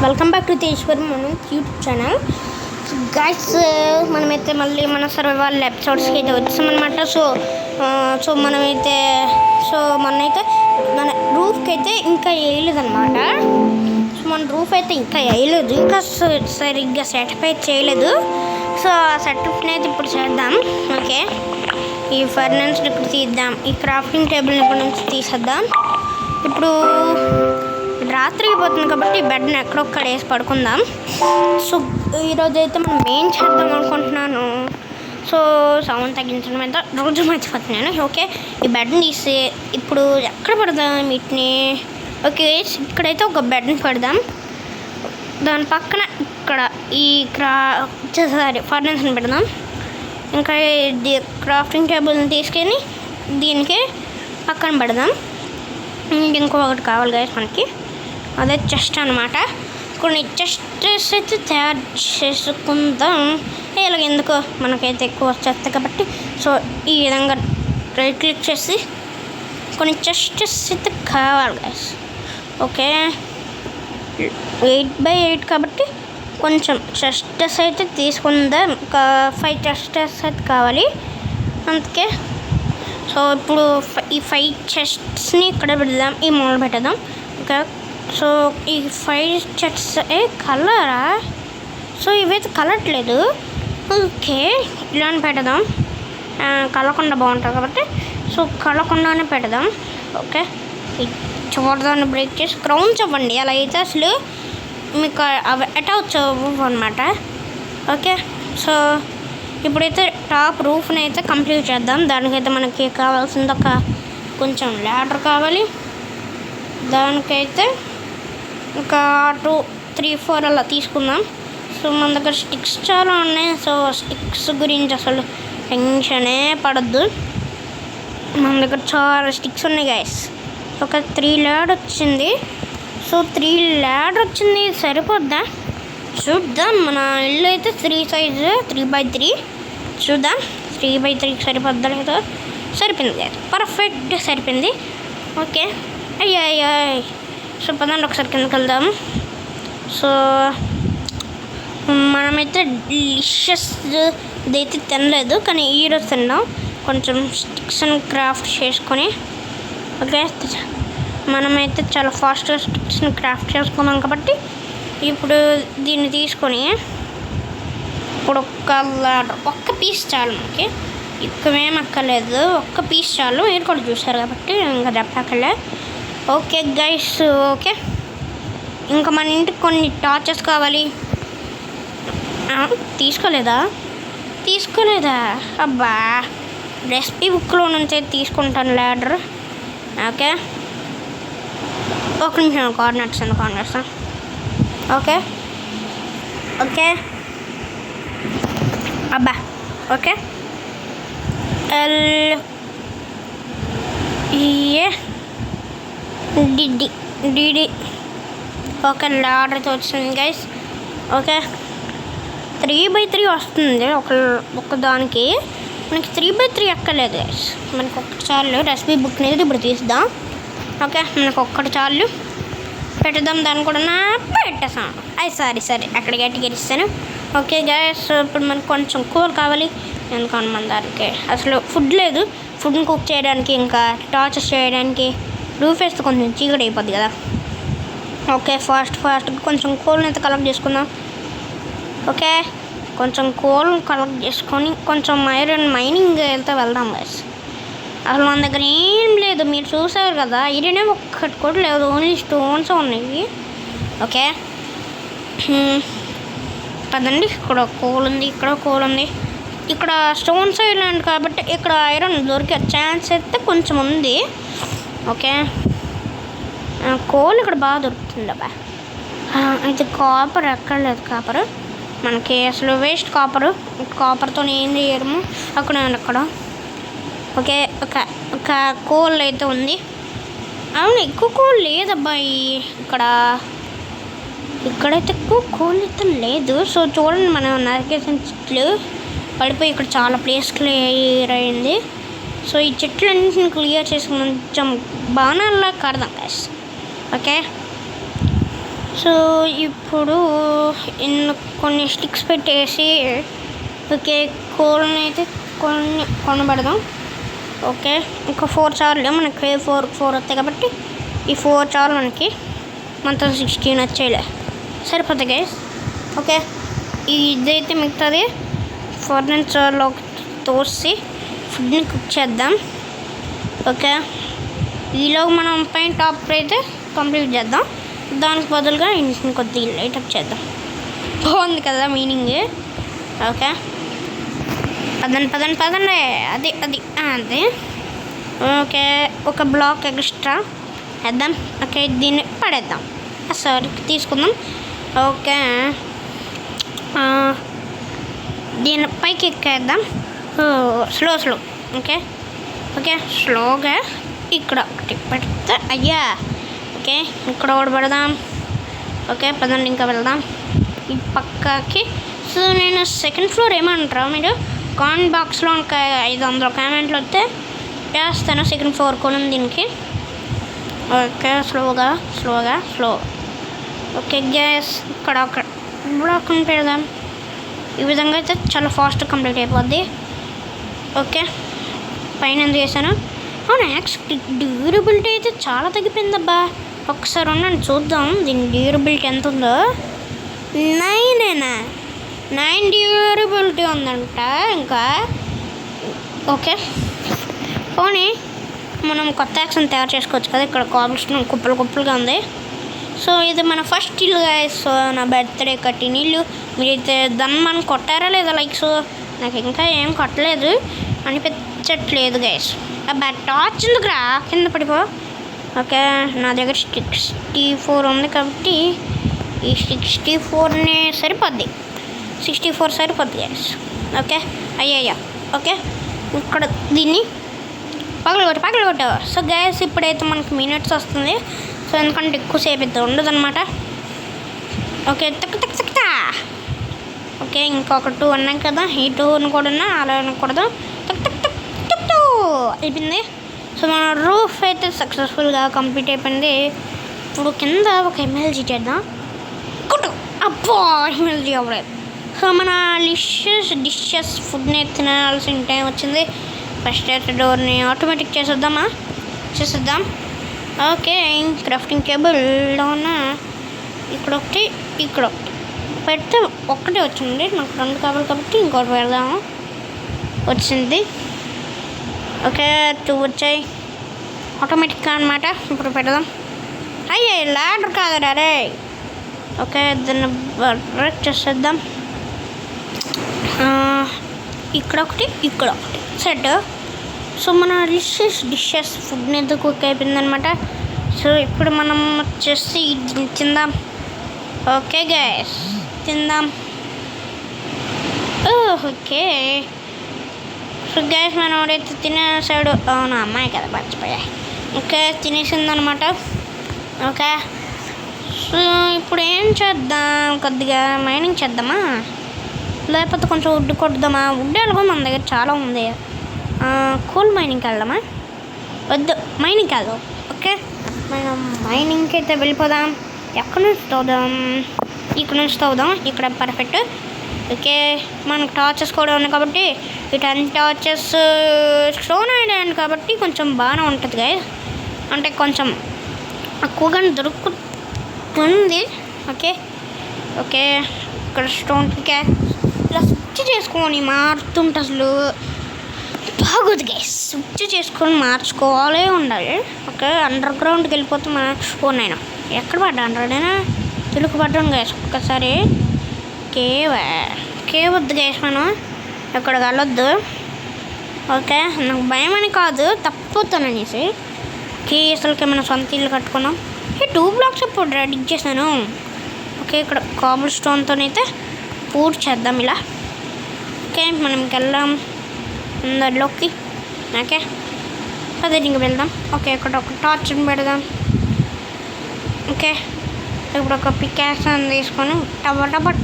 Welcome back to తేజ్వరం మనం YouTube channel. Guys మనమైతే మళ్ళీ మన సర్వైవల్ ఎపిసోడ్స్కి అయితే వచ్చామన్నమాట. సో మనమైతే మొన్నైతే మన రూఫ్కి అయితే ఇంకా వేయలేదన్నమాట. సో మన రూఫ్ అయితే ఇంకా వేయలేదు, ఇంకా సరిగ్గా సెటప్ అయితే చేయలేదు. సో ఆ సెటప్ని అయితే ఇప్పుడు చేద్దాం. ఓకే, ఈ ఫర్నెన్స్ ఇక్కడ తీద్దాం, ఈ క్రాఫ్టింగ్ టేబుల్ని ఇక్కడ నుంచి తీసేద్దాం. ఇప్పుడు రాత్రి అయిపోతుంది కాబట్టి బెడ్ని ఎక్కడొక్కడ వేసి పడుకుందాం. సో ఈరోజు అయితే మనం ఏం చేద్దాం అనుకుంటున్నాను. సో సౌండ్ తగ్గించడం అయితే రోజు మర్చిపోతున్నాను. ఓకే, ఈ బెడ్ని తీసి ఇప్పుడు ఎక్కడ పెడదాం వీటిని. ఓకే, ఇక్కడైతే ఒక బెడ్ని పెడదాం. దాని పక్కన ఇక్కడ ఈ ఫర్నెన్స్ని పెడదాం. ఇంకా క్రాఫ్టింగ్ టేబుల్ని తీసుకొని దీనికి పక్కన పెడదాం. ఇంకొకటి కావాలి గైస్ మనకి, అదే చెస్ట్ అనమాట. కొన్ని చెస్టెస్ అయితే తయారు చేసుకుందాం. ఇలాగ ఎందుకో మనకైతే ఎక్కువ వచ్చేస్తాయి కాబట్టి. సో ఈ విధంగా రైట్ క్లిక్ చేసి కొన్ని చెస్టెస్ అయితే కావాలి గైస్. ఓకే, 8x8 కాబట్టి కొంచెం చెస్టెస్ అయితే తీసుకుందాం. ఒక 5 చెస్టెస్ అయితే కావాలి అందుకే. సో ఇప్పుడు ఈ 5 చెస్ట్స్ని ఇక్కడ పెడదాం, ఈ మూల పెట్టదాం. ఓకే, సో ఈ 5 చెస్ట్స్ కలరా? సో ఇవైతే కలట్లేదు. ఓకే, ఇలానే పెడదాం, కలకుండా బాగుంటుంది కాబట్టి. సో కలకుండానే పెడదాం. ఓకే, చివరిదాన్ని బ్రేక్ చేసి క్రౌన్స్ ఇవ్వండి. అలా అయితే అసలు మీకు అవి అటాచ్ అవ్వవు అనమాట. ఓకే, సో ఇప్పుడైతే టాప్ రూఫ్ని అయితే కంప్లీట్ చేద్దాం. దానికైతే మనకి కావాల్సింది ఒక కొంచెం ల్యాడర్ కావాలి. దానికైతే ఒక 2, 3, 4 అలా తీసుకుందాం. సో మన దగ్గర స్టిక్స్ చాలా ఉన్నాయి. సో స్టిక్స్ గురించి అసలు టెన్షనే పడద్దు, మన దగ్గర చాలా స్టిక్స్ ఉన్నాయి గైస్. ఒక 3 ల్యాడర్ వచ్చింది. సో 3 ల్యాడర్ వచ్చింది, సరిపోద్దా చూద్దాం. మన ఇల్లు అయితే 3 సైజు 3x3 చూద్దాం. 3x3 సరిపోద్దా లేదో. సరిపోయింది కదా, పర్ఫెక్ట్ సరిపోయింది. ఓకే, అయ్యా సో పదండి ఒకసారి కిందకి వెళ్దాం. సో మనమైతే డిషెస్ అయితే తినలేదు, కానీ ఈరోజు తిన్నాం. కొంచెం స్టిక్స్ని క్రాఫ్ట్ చేసుకొని. ఓకే, మనమైతే చాలా ఫాస్ట్గా స్టిక్స్ని క్రాఫ్ట్ చేసుకున్నాం కాబట్టి ఇప్పుడు దీన్ని తీసుకొని ఇప్పుడు ఒక్క పీస్ చాలు మనకి, ఎక్కువేం అక్కర్లేదు. ఒక్క పీస్ చాలు, మీరు కూడా చూసారు కాబట్టి ఇంకా చెప్పక్కర్లే. ఓకే గైస్, ఓకే ఇంకా మన ఇంటికి కొన్ని టార్చెస్ కావాలి. తీసుకోలేదా? అబ్బా, రెసిపీ బుక్లో నుంచి తీసుకుంటాను ల్యాడర్. ఓకే, ఒక నిమిషం కోఆర్డినేట్స్ చేస్తాను. ఓకే అబ్బా, ఓకే డిడి ఓకే, ల్యాడర్తో వచ్చింది గైస్. ఓకే, 3x3 వస్తుంది ఒక దానికి. మనకి 3x3 ఎక్కలేదు గైస్, మనకు ఒక్కటి చాలు. రెసిపీ బుక్ అనేది ఇప్పుడు తీద్దాం. ఓకే, మనకు ఒక్కటి చాలు, పెట్టుదాం. దాన్ని కూడా పెట్టేసాను. సరే అక్కడ గట్టిగా ఇస్తాను. ఓకే గైస్, ఇప్పుడు మనకు కొంచెం కూర కావాలి. ఎందుకని మన దానికి అసలు ఫుడ్ లేదు. ఫుడ్ని కుక్ చేయడానికి, ఇంకా టార్చెస్ చేయడానికి రూఫ్ వేస్తే కొంచెం చీకటి అయిపోద్ది కదా. ఓకే, ఫాస్ట్గా కొంచెం కోల్ని అయితే కలెక్ట్ చేసుకుందాం. ఓకే, కొంచెం కోల్ని కలెక్ట్ చేసుకొని కొంచెం ఐరన్ మైనింగ్ అయితే వెళ్దాం గైస్. అసలు మన దగ్గర ఏం లేదు, మీరు చూసారు కదా. ఐరనే ఒక్కటి కూడా లేదు, ఓన్లీ స్టోన్స్ ఉన్నాయి. ఓకే పదండి, ఇక్కడ కోల్ ఉంది, ఇక్కడ కోల్ ఉంది. ఇక్కడ స్టోన్స్ ఐలాండ్ కాబట్టి ఇక్కడ ఐరన్ దొరికే ఛాన్స్ అయితే కొంచెం ఉంది. ఓకే, కోల్ ఇక్కడ బాగా దొరుకుతుంది. అబ్బా, ఇది కాపర్ ఎక్కడ లేదు. కాపర్ మనకి అసలు వేస్ట్. కాపర్తో ఏం చేయడము అక్కడ. ఓకే, ఒక కోల్ అయితే ఉంది. అవును, ఎక్కువ కోల్ లేదబ్బాయి ఇక్కడైతే ఎక్కువ కోల్ అయితే లేదు. సో చూడండి, మనం నరికేసిన చెట్లు పడిపోయి ఇక్కడ చాలా ప్లేస్ క్లియర్ అయింది. సో ఈ చెట్లన్నింటిని క్లియర్ చేసి కొంచెం బాణాల్లా కడదాం గైస్. ఓకే, సో ఇప్పుడు కొన్ని స్టిక్స్ పెట్టేసి ఓకే కోల్ని అయితే కొనబెడదాం. ఓకే ఇంకా 4 చాలు మనకి, 4 వస్తాయి కాబట్టి ఈ 4 చాలు మనకి. మొత్తం 16 వచ్చేలే సరిపోతాయి గైస్. ఓకే ఇదైతే మిగతాది ఫర్నిచర్లోకి తోసి ఫుడ్ని కుక్ చేద్దాం. ఓకే ఈలోగా మనం పైన టాప్ అయితే కంప్లీట్ చేద్దాం. దానికి బదులుగా ఇంటిని కొద్దిగా లైటప్ చేద్దాం. బాగుంది కదా మీనింగ్. ఓకే పదండి అది అది. ఓకే ఒక బ్లాక్ ఎక్స్ట్రా వేద్దాం. ఓకే దీన్ని పడేద్దాం. సారీ తీసుకుందాం. ఓకే దీన్ని పైకి ఎక్కేద్దాం. స్లో ఓకే స్లోగా ఇక్కడ ఒకటి పెడితే అయ్యా. ఓకే ఇక్కడ ఒకటి పెడదాం. ఓకే పదండి ఇంకా వెళ్దాం ఈ పక్కకి. సో నేను సెకండ్ ఫ్లోర్ ఏమంటారా మీరు కామెంట్ బాక్స్లో ఒక 500 కామెంట్లు వస్తే వేస్తాను సెకండ్ ఫ్లోర్ కొనం దీనికి. Okay slow. ఓకే గ్యాస్ ఇక్కడ బ్లాక్ పెడదాం. ఈ విధంగా అయితే చాలా ఫాస్ట్గా కంప్లీట్ అయిపోద్ది. ఓకే పైన ఎందుకు చేశాను? అవును యాక్చువల్లీ డ్యూరబిలిటీ అయితే చాలా తగ్గిపోయిందబ్బా. ఒకసారి ఉన్నాను చూద్దాం దీని డ్యూరబిలిటీ ఎంత ఉందో. 9 డ్యూరబిలిటీ ఉందంట ఇంకా. ఓకే పోనీ మనం కొత్త యాక్షన్ తయారు చేసుకోవచ్చు కదా. ఇక్కడ కాబ్ల్స్టోన్ కుప్పలుగా ఉంది. సో ఇది మన ఫస్ట్ ఇల్లు గైస్. సో నా బర్త్డే కట్టిన ఇల్లు. మీరైతే దాన్ని మనం కొట్టారా లేదా లైక్స్? నాకు ఇంకా ఏం కొట్టలేదు అనిపించట్లేదు గైస్. అబ్బా టార్చ్ ఎందుకురా కింద పడిపో. ఓకే నా దగ్గర 64 ఉంది కాబట్టి ఈ 64నే సరిపోద్ది. 64 సరిపోద్ది గైస్. ఓకే అయ్యా. ఓకే ఇక్కడ దీన్ని పగలగొట్టు. సో గైస్ ఇప్పుడైతే మనకి మినిట్స్ వస్తుంది. సో ఎందుకంటే ఎక్కువసేపు అయితే ఉండదు అనమాట. ఓకే తక్కుతా. ఓకే ఇంకొక 2 అన్నాం కదా. ఈ 2ని కూడా అలా అనకూడదు. అయిపోయింది. సో మన రూఫ్ అయితే సక్సెస్ఫుల్గా కంప్లీట్ అయిపోయింది. ఇప్పుడు కింద ఒక ఎమ్మెల్జీ చేద్దాం. అబ్బా ఎమ్మెల్జీ అవ్వలేదు. సో మన డిషెస్ ఫుడ్ని తినాల్సిన టైం వచ్చింది. ఫస్ట్ అయితే డోర్ని ఆటోమేటిక్ చేసేద్దాం. ఓకే క్రాఫ్టింగ్ టేబుల్లోన ఇక్కడ ఒకటి పెడితే ఒక్కటే వచ్చింది. నాకు 2 కావాలి కాబట్టి ఇంకోటి పెడదాము. వచ్చింది. ఓకే 2 వచ్చాయి ఆటోమేటిక్గా అనమాట. ఇప్పుడు పెడదాం. అయ్యే లాడర్ కాదురా రే. ఓకే దాన్ని బ్రేక్ చేసేద్దాం. ఇక్కడ ఒకటి సెట్. సో మన డిషెస్ ఫుడ్ని ఎంత కుక్ అయిపోయిందనమాట. సో ఇప్పుడు మనం వచ్చేసి తిందాం. ఓకే గైస్ తిందాం. ఓకే సో గైస్ మనం ఎవరైతే తినేసాడు అవును అమ్మాయి కదా మర్చిపోయా. ఓకే తినేసిందనమాట. ఓకే సో ఇప్పుడు ఏం చేద్దాం? కొద్దిగా మైనింగ్ చేద్దామా లేకపోతే కొంచెం వుడ్ కొట్టుదామా? వుడ్ ఎలాగో మన దగ్గర చాలా ఉంది. కోల్ మైనింగ్కి వెళ్దామా? వద్దు మైనింగ్కి వెళ్దాం. ఓకే మనం మైనింగ్కి అయితే వెళ్ళిపోదాం. ఎక్కడి నుంచి తవ్వుదాం? ఇక్కడ నుంచి తవ్వుదాం. ఇక్కడ పర్ఫెక్ట్. ఓకే మనకు టార్చెస్ కూడా ఉన్నాయి కాబట్టి ఇటు అన్ని టార్చెస్ స్టోన్ ఐలాండ్ కాబట్టి కొంచెం బాగానే ఉంటుంది గైస్. అంటే కొంచెం ఎక్కువగానే దొరుకుతుంది. ఓకే ఇక్కడ స్టోన్ ఇలా స్విచ్ చేసుకొని మారుతుంటే అసలు బాగోదు గైస్. స్విచ్ చేసుకొని మార్చుకోవాలే ఉండాలి. ఓకే అండర్ గ్రౌండ్కి వెళ్ళిపోతే నేను ఎక్కడ పడ్డా అంటాడైనా తెలుగు పడ్డాం గైస్. ఒక్కసారి కేవ్ వద్దు గైస్. మనం ఎక్కడికి వెళ్ళొద్దు. ఓకే నాకు భయం అని కాదు తప్పుతాననేసి. అసలుకి మన సొంత ఇల్లు కట్టుకున్నాం. 2 బ్లాక్స్ ఇప్పుడు రెడీ చేశాను. ఓకే ఇక్కడ కాబుల్ స్టోన్తోనైతే పూర్తి చేద్దాం ఇలా. ఓకే మనం వెళ్దాం అందులోకి. ఓకే అదే ఇంక వెళ్దాం. ఓకే ఇక్కడ ఒక టార్చ్ని పెడదాం. ఓకే ఇప్పుడు ఒక పికాక్స్ అని తీసుకొని టబా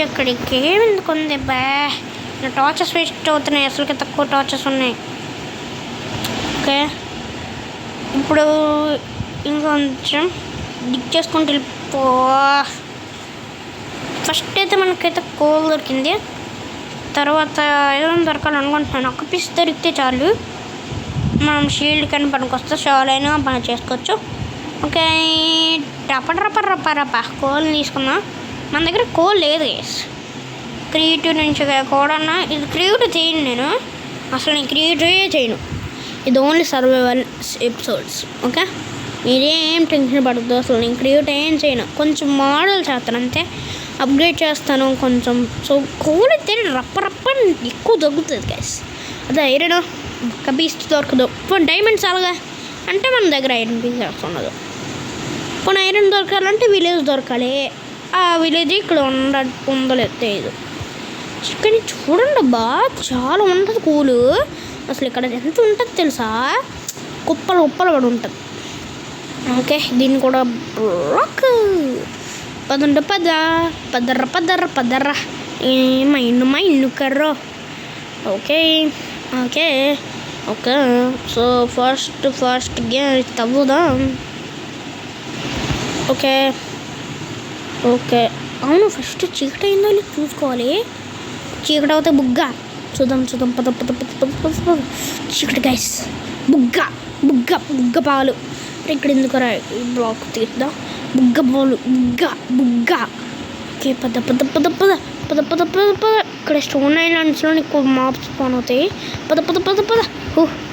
ఇక్కడికి ఏమెందుకు ఉంది బా. టార్చెస్ వేస్ట్ అవుతున్నాయి. అసలుకి తక్కువ టార్చెస్ ఉన్నాయి. ఓకే ఇప్పుడు ఇంకొంచెం డిక్ చేసుకుంటూ వెళ్ళిపో. ఫస్ట్ అయితే మనకైతే కోల్ దొరికింది. తర్వాత ఏదైనా దొరకాలనుకుంటున్నాను. ఒక పీస్ దొరికితే చాలు, మనం షీల్డ్ కానీ పనికొస్తే షాలైనా పని చేసుకోవచ్చు. ఓకే, రప కోల్ తీసుకుందాం. మన దగ్గర కోల్ లేదు గైస్. క్రియేటివ్ నుంచి కూడా ఇది క్రియేటివ్ చేయను నేను, అసలు నేను క్రియేటివ్ చేయను. ఇది ఓన్లీ సర్వైవల్ ఎపిసోడ్స్. ఓకే, మీరేం టెన్షన్ పడద్దు. అసలు నేను క్రియేటివ్ ఏం చేయను, కొంచెం మోడల్ చేస్తాను అంతే, అప్గ్రేడ్ చేస్తాను కొంచెం. సో కోల్ అయితే రప్ప ఎక్కువ దొరుకుతుంది గైస్. అదే ఐరన్ ఒక పీస్ దొరకదు. ఇప్పుడు డైమండ్స్ అలాగా అంటే మన దగ్గర ఐరన్ పీస్ ఉండదు. ఇప్పుడు ఐరన్ దొరకాలంటే విలేజ్ దొరకాలి. ఆ విలేజ్ ఇక్కడ ఉండలేదు తెలియదు. చికెన్ చూడండి బా, చాలా ఉంటుంది కూలు. అసలు ఇక్కడ ఎంత ఉంటుంది తెలుసా, కుప్పలు పడి ఉంటుంది. ఓకే, దీన్ని కూడా బ్లాక్ పదర్ర మైండ్ కర్రో. ఓకే, సో ఫస్ట్ తవ్వుదాం. ఓకే, అవును ఫస్ట్ చీకటి అయిందో లేదు చూసుకోవాలి. చీకటి అవుతే బుగ్గ చూద్దాం. చీకటి గైస్, బుగ్గ పాలు. ఇక్కడ ఎందుకు బ్లాక్ తీద్దాం. బుగ్గ. ఓకే, పద. ఇక్కడ స్టోన్ ఐలాండ్స్లో నీకు మాప్స్ స్పాన్ అవుతాయి. పద.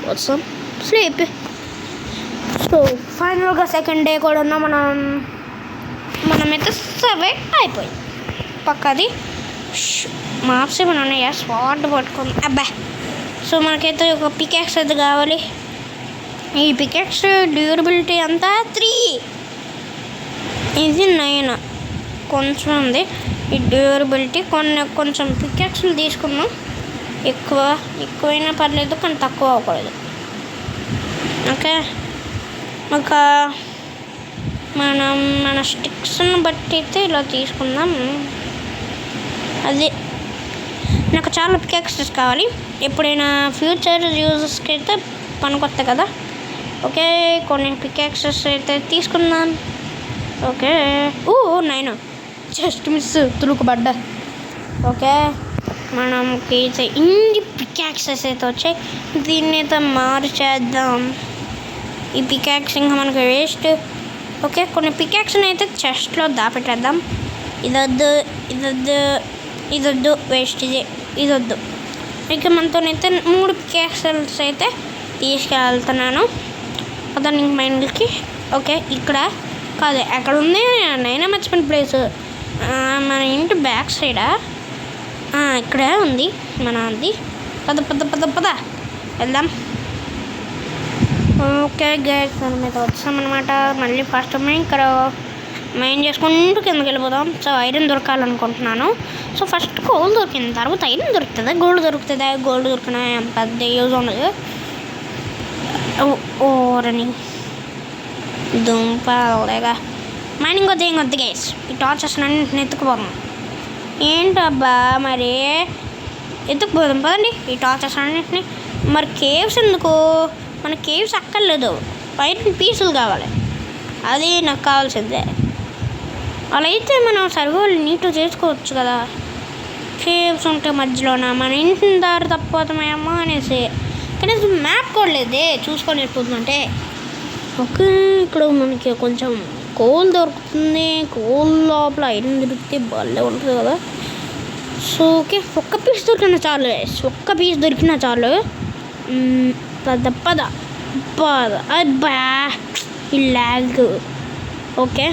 వస్తాం స్లీప్. సో ఫైనల్గా సెకండ్ డే కూడా ఉన్నా మనమైతే సర్వే అయిపోయింది. పక్కది మాప్స్ ఏమైనా ఉన్నాయా, స్పాట్ పట్టుకుంది. అబ్బా, సో మనకైతే ఒక పికాక్స్ అయితే కావాలి. ఈ పికాక్స్ డ్యూరబిలిటీ అంతా 3, ఇది 9 కొంచెం ఉంది ఈ డ్యూరబిలిటీ. కొంచెం పికాక్స్లు తీసుకున్నాం. ఎక్కువైనా పర్లేదు కానీ తక్కువ అవ్వకూడదు. ఓకే, మన స్టిక్స్ని బట్టి అయితే ఇలా తీసుకుందాం. అది నాకు చాలా పికాక్సెస్ కావాలి, ఎప్పుడైనా ఫ్యూచర్ యూజెస్కి అయితే పనికొస్తాయి కదా. ఓకే, కొన్ని పికాక్సెస్ అయితే తీసుకుందాం. ఓకే, 9 జస్ట్ మిస్ తురుకుబడ్డా. ఓకే, మనకి అయితే ఇన్ని పికాక్సెస్ అయితే వచ్చాయి. దీన్ని అయితే మార్చేద్దాం. ఈ పికాక్స్ ఇంకా మనకి వేస్ట్. ఓకే, కొన్ని పికాక్స్ని అయితే చెస్ట్లో దాపెట్టేద్దాం. ఇదొద్దు వేస్ట్, ఇదొద్దు. ఇక మనతోనైతే 3 పికాక్సెస్ అయితే తీసుకెళ్తున్నాను అతని మైండ్కి. ఓకే, ఇక్కడ కాదు, ఎక్కడ ఉంది నైనా మర్చిపోయిన ప్లేస్, మన ఇంటి బ్యాక్ సైడా ఇక్కడే ఉంది మనది. పద వెళ్దాం. ఓకే గైస్, మనం అయితే వచ్చామన్నమాట. మళ్ళీ ఫస్ట్ ఇక్కడ మైండ్ చేసుకుంటూ కిందకి వెళ్ళిపోదాం. సో ఐరన్ దొరకాలనుకుంటున్నాను. సో ఫస్ట్ కోల్ దొరికిన తర్వాత ఐరన్ దొరుకుతుందా, గోల్డ్ దొరికినా పెద్ద యూజ్ ఉండదు. ఓరని దుంపలేగా మైనింగ్ వద్దు గైస్. ఈ టార్చెస్ అన్నింటిని ఎత్తుకుపోదాం. ఏంటబ్బా మరి ఎత్తుకుపోదాం పదండి ఈ టార్చెస్ అన్నింటిని. మరి కేవ్స్ ఎందుకు, మన కేవ్స్ అక్కర్లేదు, ఐరన్ పీసులు కావాలి, అది నాకు కావాల్సిందే. అలా అయితే మనం సర్వైవల్ నీట్గా చేసుకోవచ్చు కదా. కేవ్స్ ఉంటే మధ్యలోన మన ఇంటి దారి తప్పిపోతామేమో అనేసి, కనీసం మ్యాప్ కూడా లేదే చూసుకొని వెళ్ళిపోతుందంటే. ఓకే, ఇక్కడ మనకి కొంచెం కోల్ దొరుకుతుంది. కోల్ లోపల ఐరన్ దొరికితే భలే ఉంటుంది కదా. సో ఓకే, ఒక్క పీస్ దొరికినా చాలు. పద అబ్బా ఈ ల్యాగ్. ఓకే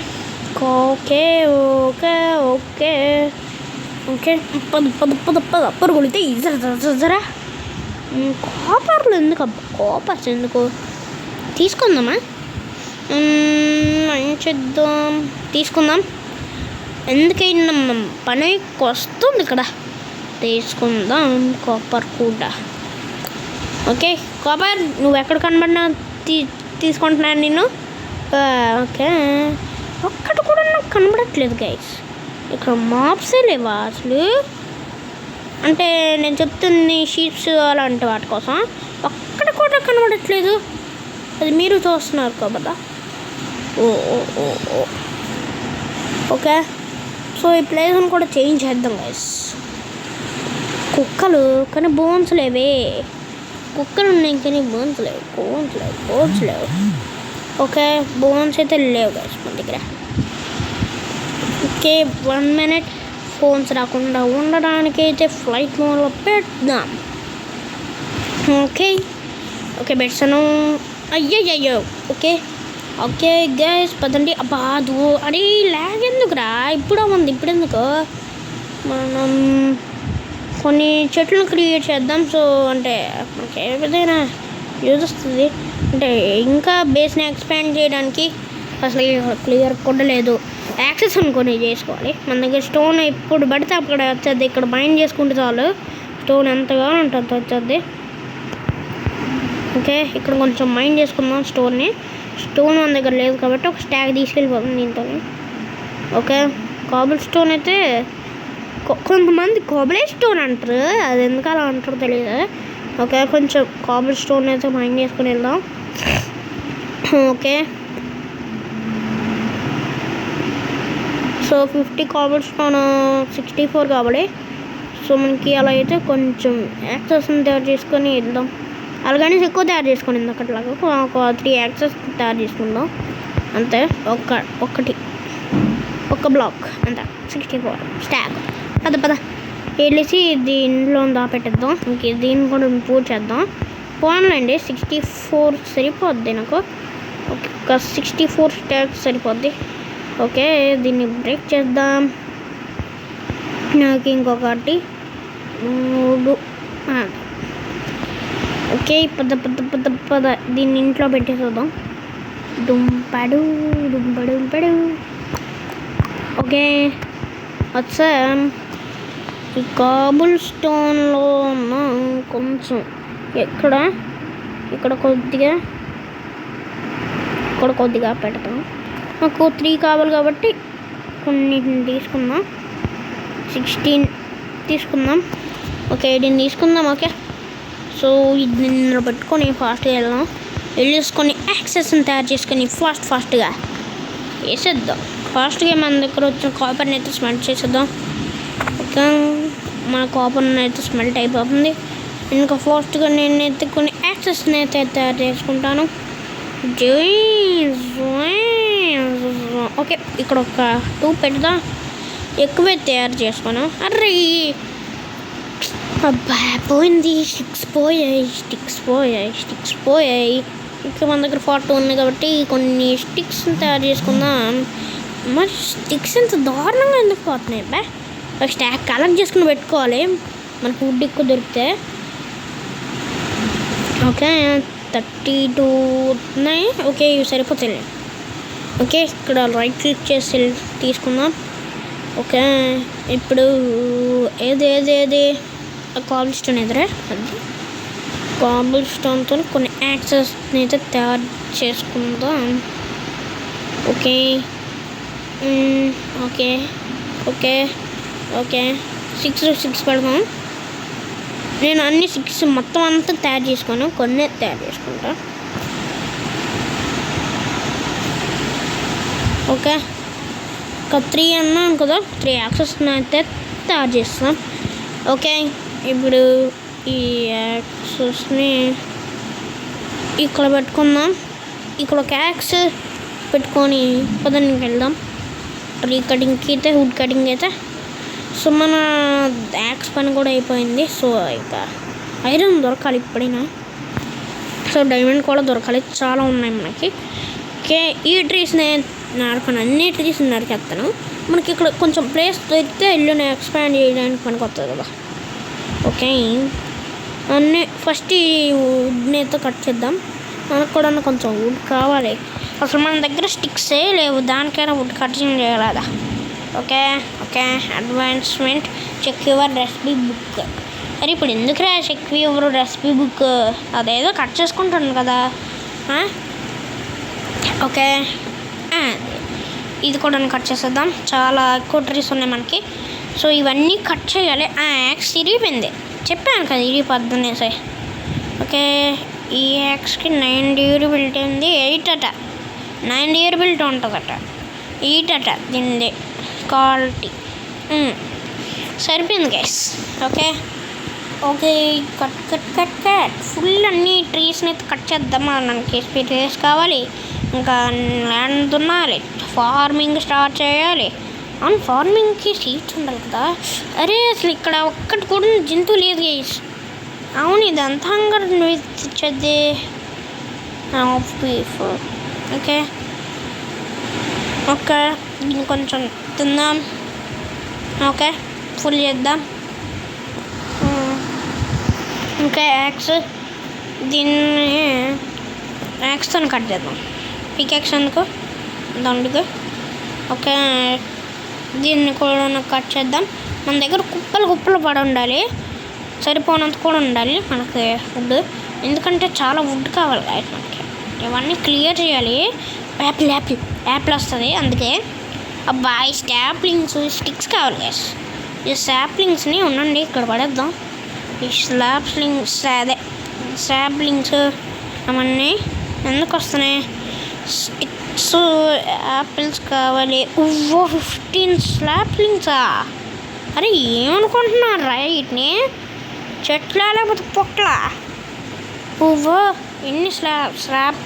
పద పరుగులితే జరా. కాపర్లు ఎందుకు అబ్బా, కాపర్స్ ఎందుకు, తీసుకుందామా? తీసుకుందాం, ఎందుకైనా పనికి వస్తుంది ఇక్కడ. తీసుకుందాం కాపర్ కూడా. ఓకే కాపర్, నువ్వు ఎక్కడ కనబడినా తీసుకుంటున్నాను నేను. ఓకే, ఒక్కటి కూడా నాకు కనబడట్లేదు గైస్. ఇక్కడ మాప్సే లేవా అసలు, అంటే నేను చెప్తుంది షీప్స్ అలాంటి వాటి కోసం. ఒక్కటి కూడా కనబడట్లేదు, అది మీరు చూస్తున్నారు కదా. ఓ ఓ ఓ ఓ ఓకే. సో ఈ ప్లేస్ని కూడా చేంజ్ చేద్దాం గైస్. కుక్కలు కానీ బోన్స్ లేవే. కుక్కలు ఉన్నాయి కానీ బోన్స్ లేవు. ఓకే బోన్స్ అయితే లేవు గైస్ మన దగ్గర. Okay 1 minute. ఫోన్స్ రాకుండా ఉండడానికి అయితే ఫ్లైట్ మోడ్లో పెడదాం. ఓకే పెట్టాను. అయ్యో ఓకే గైస్ పదండి. అబ్బా అది ల్యాగ్ ఎందుకురా? ఇప్పుడెందుకు మనం కొన్ని చెట్లను క్రియేట్ చేద్దాం. సో అంటే మనకి ఏదైనా యూజ్ వస్తుంది. అంటే ఇంకా బేస్ని ఎక్స్పాండ్ చేయడానికి అసలు క్లియర్ కూడా లేదు. యాక్సెస్ అనుకొని చేసుకోవాలి. మన దగ్గర స్టోన్ ఎప్పుడు పడితే అక్కడ వచ్చేది. ఇక్కడ మైండ్ చేసుకుంటే చాలు స్టోన్ ఎంతగా ఉంటుంది వచ్చేది. ఓకే ఇక్కడ కొంచెం మైండ్ చేసుకుందాం స్టోన్ మన దగ్గర లేదు కాబట్టి ఒక స్టాక్ తీసుకెళ్ళిపోతాం దీంతో. ఓకే కాబుల్ స్టోన్ అయితే కొంతమంది కాబుల్ స్టోన్ అంటారు, అది ఎందుకు అలా అంటారో తెలియదు. ఓకే కొంచెం కాబుల్ స్టోన్ అయితే మైండ్ చేసుకుని వెళ్దాం. ఓకే సో 50 కాబుల్ స్టోన్ 64 కావాలి. సో మనకి అలా అయితే కొంచెం యాక్సెస్ని తయారు చేసుకొని వెళ్దాం. అలాగని ఎక్కువ తయారు చేసుకొని అక్కట్లాగా ఒక 3 యాక్సెస్ తయారు చేసుకుందాం అంతే. ఒక బ్లాక్ అంతే 64 స్టాక్. పద వెళ్ళేసి దీనిలో దాపెట్టేద్దాం. ఇంక దీన్ని కూడా ఇంప్రూవ్ చేద్దాం. పోన్లేండి 64 సరిపోద్ది నాకు. ఒక 64 స్టాక్స్ సరిపోద్ది. ఓకే దీన్ని బ్రేక్ చేద్దాం. నాకు ఇంకొకటి 3. ఓకే పద దీన్ని ఇంట్లో పెట్టేద్దాం. డుంపడు. ఓకే వచ్చా ఈ కాబుల్ స్టోన్లో ఉన్న కొంచెం ఇక్కడ కొద్దిగా పెడతాం. నాకు 3 కావాలి కాబట్టి కొన్నిటిని తీసుకుందాం. 16 తీసుకుందాం. ఓకే 18 తీసుకుందాం. ఓకే సో దీనిలో పెట్టుకొని ఫాస్ట్గా వెళ్ళేసుకొని యాక్సెస్ని తయారు చేసుకొని ఫాస్ట్గా వేసేద్దాం. ఫాస్ట్గా మన దగ్గర వచ్చిన కాపర్ని అయితే స్మెల్ట్ చేసేద్దాం. ఓకే మన కాపర్ని అయితే స్మెల్ట్ అయిపోతుంది. ఇంకా ఫాస్ట్గా నేనైతే కొన్ని యాక్సెస్ని అయితే తయారు చేసుకుంటాను. ఓకే ఇక్కడ ఒక 2 పెడదాం. ఎక్కువే తయారు చేసుకున్నాం. అర్రే అబ్బా పోయింది. స్టిక్స్ పోయాయి. ఇంకా మన దగ్గర 40 ఉంది కాబట్టి కొన్ని స్టిక్స్ తయారు చేసుకుందాం. మరి స్టిక్స్ ఎంత దారుణంగా ఎందుకు పోతున్నాయి అబ్బా? ఒక స్టాక్ కలెక్ట్ చేసుకుని పెట్టుకోవాలి మనకు వుడ్ ఎక్కువ దొరికితే. ఓకే 32 ఉన్నాయి. ఓకే ఇవి సరిపోతాయి. ఓకే ఇక్కడ రైట్ క్లిక్ చేసి తీసుకుందాం. ఓకే ఇప్పుడు ఏది కాబుల్ స్టోన్ ఎదురే అది కాబుల్ స్టోన్తో కొన్ని యాక్సెస్ని అయితే తయారు చేసుకుందాం. ఓకే 6 పెడదాం. నేను అన్ని 6 మొత్తం అంతా తయారు చేసుకోను, కొన్ని తయారు చేసుకుంటా. ఓకే ఒక 3 అన్నాను కదా, 3 యాక్సెస్ని అయితే తయారు చేస్తాం. ఓకే ఇప్పుడు ఈ యాక్సెస్ని ఇక్కడ పెట్టుకుందాం. ఇక్కడ ఒక యాక్స్ పెట్టుకొని పదానికి వెళ్దాం. ట్రీ కటింగ్కి అయితే వుడ్ కటింగ్ అయితే. సో మన యాక్స్ పని కూడా అయిపోయింది. సో ఇక ఐరన్ దొరకాలి ఇప్పుడైనా. సో డైమండ్ కూడా దొరకాలి, చాలా ఉన్నాయి మనకి. ఓకే ఈ ట్రీస్ని అన్ని ట్రీస్ని నరికేస్తాను. మనకి ఇక్కడ కొంచెం ప్లేస్ దొరికితే ఇల్లుని ఎక్స్పాండ్ చేయడానికి పనికి వస్తుంది కదా. ఓకే అన్నీ ఫస్ట్ ఈ వుడ్ని అయితే కట్ చేద్దాం. మనకు కూడా కొంచెం వుడ్ కావాలి. అసలు మన దగ్గర స్టిక్సే లేవు, దానికైనా వుడ్ కటింగ్ చేయలేదా? Okay advancement check your recipe book. అరే ఇప్పుడు ఎందుకు చెక్ యువర్ రెసిపీ బుక్? అదేదో కట్ చేసుకుంటాను కదా. ఓకే ఇది కూడా కట్ చేసేద్దాం. చాలా ఎక్కువ ట్రీస్ ఉన్నాయి మనకి. సో ఇవన్నీ కట్ చేయాలి. యాక్స్ ఇరిగిపోయింది, చెప్పాను కదా ఇరిగిపోద్దు అనేసి. ఓకే ఈ యాక్స్కి 9 డ్యూరబిలిటీ ఉంది, 8 అట. 9 year బిల్ట్ ఉంటుందట. ఈటట దీనిది క్వాలిటీ. సరిపోయింది గైస్. ఓకే కట్ ఫుల్ అన్ని ట్రీస్ని అయితే కట్ చేద్దామా. మనకి స్పేస్ కావాలి, ఇంకా ల్యాండ్ దున్నాలి, ఫార్మింగ్ స్టార్ట్ చేయాలి. అవును, ఫార్మింగ్కి సీడ్స్ ఉండాలి కదా. అరే అసలు ఇక్కడ ఒక్కటి కూడా జంతువు లేదు గైస్. అవును, ఇదంతా హంగర్ ఇచ్చేది. ఓకే దీన్ని కొంచెం తిందాం. ఓకే ఫుల్ చేద్దాం. ఇంకా దీన్ని యాక్స్తో కట్ చేద్దాం. పికాక్స్ ఎందుకు దండుగా. ఓకే దీన్ని కూడా కట్ చేద్దాం. మన దగ్గర కుప్పలు పడి ఉండాలి, సరిపోనంత కూడా ఉండాలి మనకి ఫుడ్. ఎందుకంటే చాలా వుడ్ కావాలి మనకి. ఇవన్నీ క్లియర్ చేయాలి. యాపిల్ వస్తుంది అందుకే. అబ్బాయి స్టాప్లింగ్స్ స్టిక్స్ కావాలి గ్యాస్. ఈ సాప్లింగ్స్ని ఉండండి ఇక్కడ పడేద్దాం. ఈ సాప్లింగ్స్ అవన్నీ ఎందుకు వస్తున్నాయి? స్టిక్స్ యాపిల్స్ కావాలి. 15 సాప్లింగ్సా? అరే ఏమనుకుంటున్నారు వీటిని? చెట్లా లేకపోతే పొట్ల? ఎన్ని స్లాబ్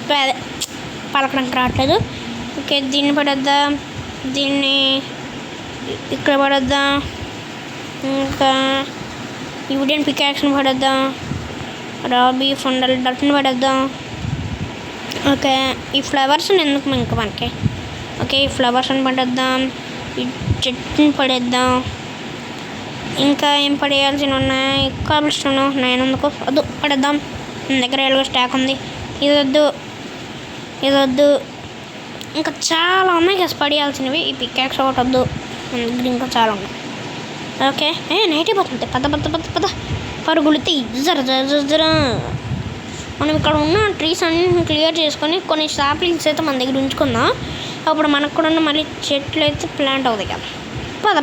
పలకడానికి రావట్లేదు. ఓకే దీన్ని పడేద్దాం, దీన్ని ఇక్కడ పడేద్దాం. ఇంకా ఈ వుడెన్ పికాక్స్ని పడేద్దాం. రాబీ ఫండల్ డట్ని పడేద్దాం. ఓకే ఈ ఫ్లవర్స్ని ఎందుకు ఇంకా మనకి? ఓకే ఈ ఫ్లవర్స్ని పడేద్దాం, ఈ చెట్టుని పడేద్దాం. ఇంకా ఏం పడేయాల్సి ఉన్నాయి? కాబుల్ స్టోన్ నేను ఎందుకు వద్దు పడేద్దాం. మన దగ్గర ఎలాగో స్టాక్ ఉంది. ఇది వద్దు. ఇంకా చాలా ఉన్నాయి కదా పడేయాల్సినవి. ఈ పికాక్స్ ఒకటి వద్దు, మన దగ్గర ఇంకా చాలా ఉన్నాయి. ఓకే నైట్ అయిపోతుంది. పద పరుగులితే జర. మనం ఇక్కడ ఉన్న ట్రీస్ అన్ని క్లియర్ చేసుకొని కొన్ని సాప్లింగ్స్ అయితే మన దగ్గర ఉంచుకుందాం. అప్పుడు మనకు కూడా మళ్ళీ చెట్లు అయితే ప్లాంట్ అవుతాయి కదా.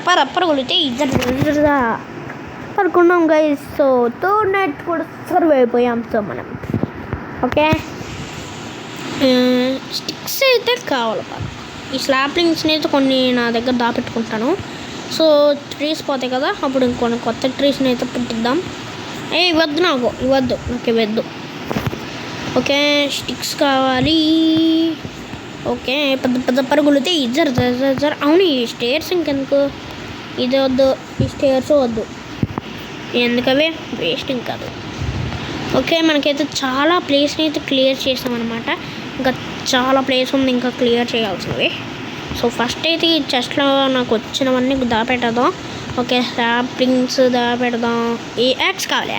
పద పరుగులితే జర పడుకున్నాం గైస్. సో థర్డ్ నైట్ కూడా సర్వ్ అయిపోయాం. సో మనం ఓకే స్టిక్స్ అయితే కావాలి. ఈ స్లాప్లింగ్స్ని అయితే కొన్ని నా దగ్గర దాపెట్టుకుంటాను. సో ట్రీస్ పోతాయి కదా, అప్పుడు ఇంకొన్ని కొత్త ట్రీస్ని అయితే పుట్టిద్దాం. ఇవ్వద్దు నాకు ఇవ్వద్దు. ఓకే స్టిక్స్ కావాలి. ఓకే పెద్ద పరుగులితే జర. అవును ఈ స్టేర్స్ ఇంకెందుకు? ఇది వద్దు, ఈ స్టేర్స్ వద్దు. ఎందుకవే వేస్టింగ్ కాదు. ఓకే మనకైతే చాలా ప్లేస్ని అయితే క్లియర్ చేసామన్నమాట. ఇంకా చాలా ప్లేస్ ఉంది ఇంకా క్లియర్ చేయాల్సినవి. సో ఫస్ట్ అయితే ఈ చెస్ట్లో నాకు వచ్చినవన్నీ దాపెడదాం. Okay saplings దాపెడదాం. ఈ యాక్స్ కావాలి.